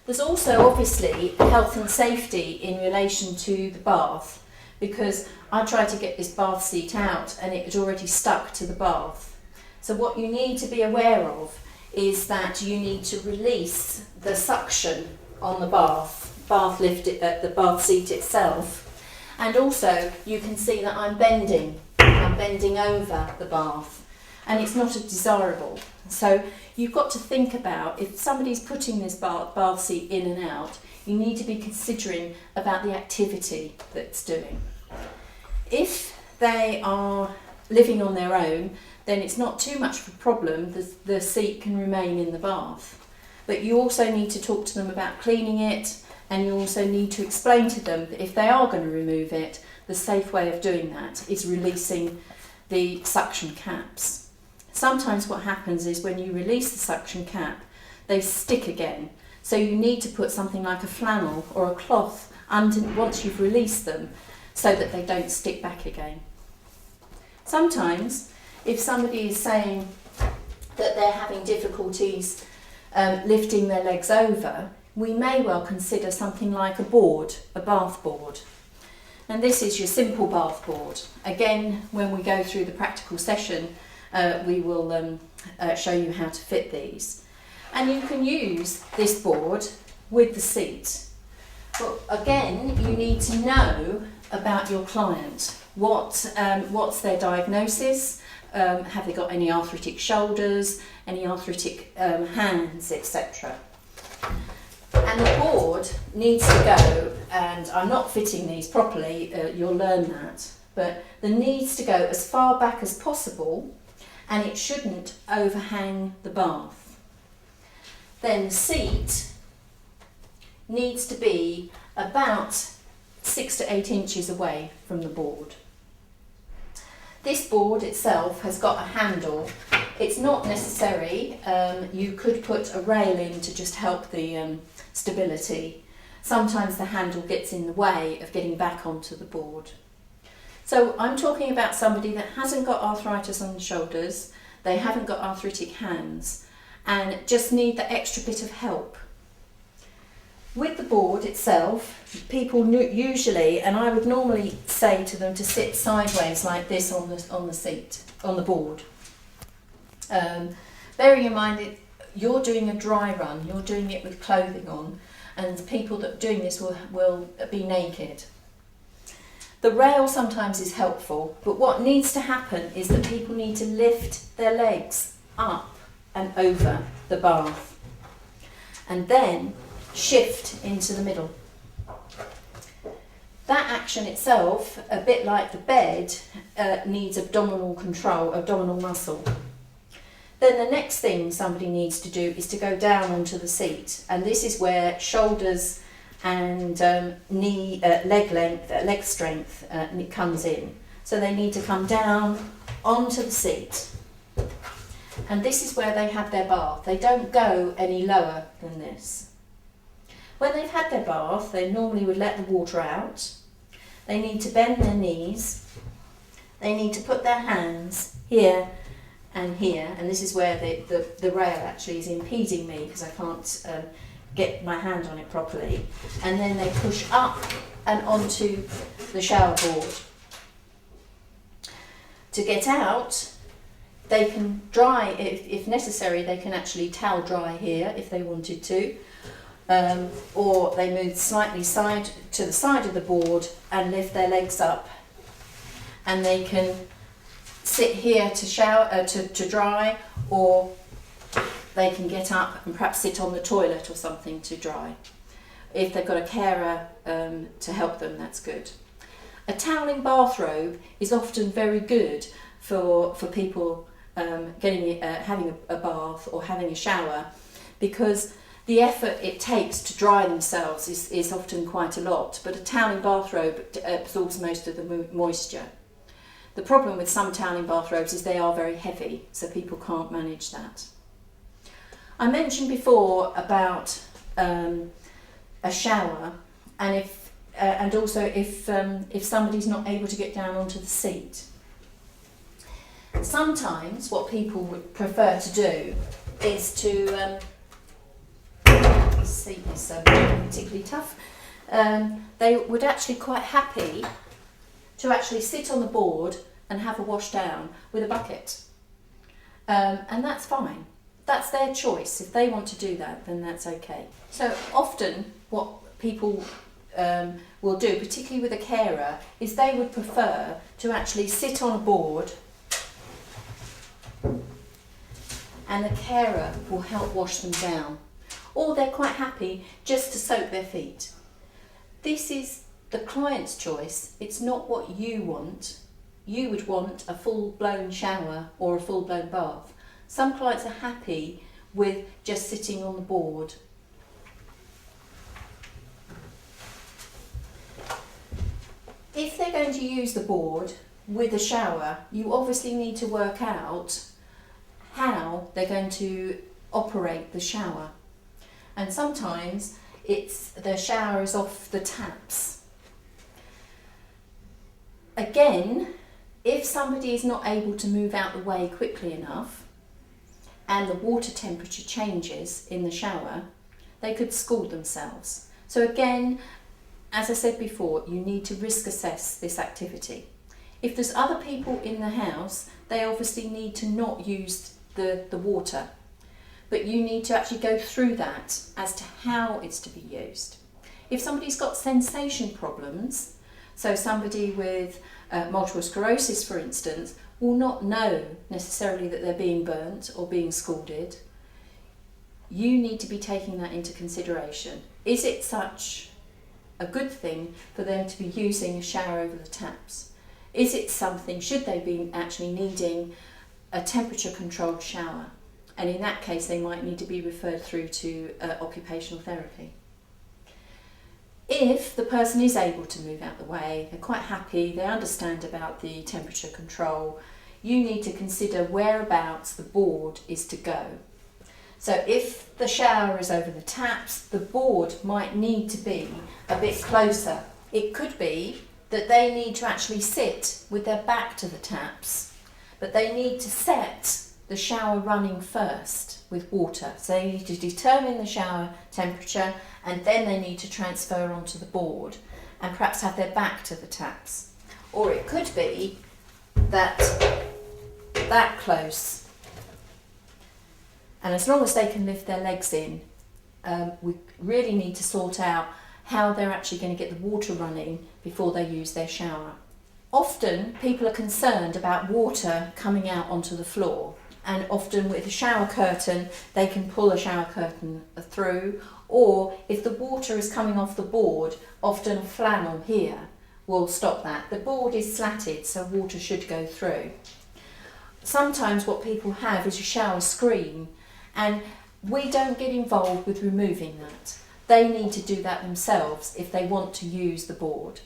There's also obviously health and safety in relation to the bath, because I tried to get this bath seat out and it had already stuck to the bath. So what you need to be aware of is that you need to release the suction on the bath lift, the bath seat itself. And also you can see that I'm bending over the bath, and it's not desirable. So you've got to think about, if somebody's putting this bath seat in and out, you need to be considering about the activity that it's doing. If they are living on their own, then it's not too much of a problem. The seat can remain in the bath. But you also need to talk to them about cleaning it, and you also need to explain to them that if they are going to remove it, the safe way of doing that is releasing the suction caps. Sometimes what happens is when you release the suction cap, they stick again. So you need to put something like a flannel or a cloth under once you've released them, so that they don't stick back again. Sometimes, if somebody is saying that they're having difficulties lifting their legs over, we may well consider something like a board, a bath board. And this is your simple bath board. Again, when we go through the practical session, we will show you how to fit these. And you can use this board with the seat. But again, you need to know about your client. What's their diagnosis? Have they got any arthritic shoulders, any arthritic hands, etc. And the board needs to go, and I'm not fitting these properly, you'll learn that, but there needs to go as far back as possible, and it shouldn't overhang the bath. Then the seat needs to be about 6 to 8 inches away from the board. This board itself has got a handle. It's not necessary. You could put a rail in to just help the stability. Sometimes the handle gets in the way of getting back onto the board. So I'm talking about somebody that hasn't got arthritis on the shoulders, they haven't got arthritic hands, and just need the extra bit of help. With the board itself, people usually, and I would normally say to them to sit sideways like this on the seat, on the board. Bearing in mind that you're doing a dry run, you're doing it with clothing on, and people that are doing this will be naked. The rail sometimes is helpful, but what needs to happen is that people need to lift their legs up and over the bath, and then shift into the middle. That action itself, a bit like the bed, needs abdominal control, abdominal muscle. Then the next thing somebody needs to do is to go down onto the seat, and this is where shoulders and leg length, leg strength comes in. So they need to come down onto the seat, and this is where they have their bath. They don't go any lower than this. When they've had their bath, they normally would let the water out. They need to bend their knees. They need to put their hands here and here, and this is where the rail actually is impeding me because I can't get my hand on it properly. And then they push up and onto the shower board. To get out, they can dry, if necessary, they can actually towel dry here if they wanted to. Or they move slightly to the side of the board and lift their legs up, and they can sit here to shower, to dry, or they can get up and perhaps sit on the toilet or something to dry. If they've got a carer to help them, that's good. A toweling bathrobe is often very good for people having a bath or having a shower, because the effort it takes to dry themselves is often quite a lot, but a toweling bathrobe absorbs most of the moisture. The problem with some toweling bathrobes is they are very heavy, so people can't manage that. I mentioned before about a shower, and also if somebody's not able to get down onto the seat. Sometimes what people would prefer to do is to this seat is particularly tough, they would actually quite happy to actually sit on the board and have a wash down with a bucket. And that's fine. That's their choice. If they want to do that, then that's okay. So often what people will do, particularly with a carer, is they would prefer to actually sit on a board and the carer will help wash them down. Or they're quite happy just to soak their feet. This is the client's choice. It's not what you want. You would want a full-blown shower or a full-blown bath. Some clients are happy with just sitting on the board. If they're going to use the board with a shower, you obviously need to work out how they're going to operate the shower. And sometimes the shower is off the taps. Again, if somebody is not able to move out the way quickly enough and the water temperature changes in the shower, they could scald themselves. So again, as I said before, you need to risk assess this activity. If there's other people in the house, they obviously need to not use the water, but you need to actually go through that as to how it's to be used. If somebody's got sensation problems, so somebody with multiple sclerosis, for instance, will not know necessarily that they're being burnt or being scalded. You need to be taking that into consideration. Is it such a good thing for them to be using a shower over the taps? Is it something, should they be actually needing a temperature controlled shower? And in that case, they might need to be referred through to occupational therapy. If the person is able to move out the way, they're quite happy, they understand about the temperature control, you need to consider whereabouts the board is to go. So if the shower is over the taps, the board might need to be a bit closer. It could be that they need to actually sit with their back to the taps, but they need to set the shower running first with water. So they need to determine the shower temperature and then they need to transfer onto the board and perhaps have their back to the taps. Or it could be that close. And as long as they can lift their legs in, we really need to sort out how they're actually going to get the water running before they use their shower. Often people are concerned about water coming out onto the floor, and often with a shower curtain they can pull a shower curtain through, or if the water is coming off the board, often a flannel here will stop that. The board is slatted so water should go through. Sometimes what people have is a shower screen, and we don't get involved with removing that. They need to do that themselves if they want to use the board.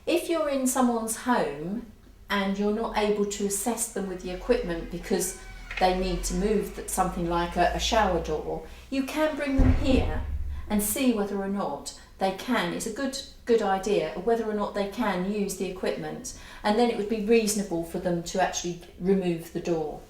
If you're in someone's home and you're not able to assess them with the equipment because they need to move something like a shower door, you can bring them here and see whether or not they can. It's a good idea of whether or not they can use the equipment, and then it would be reasonable for them to actually remove the door.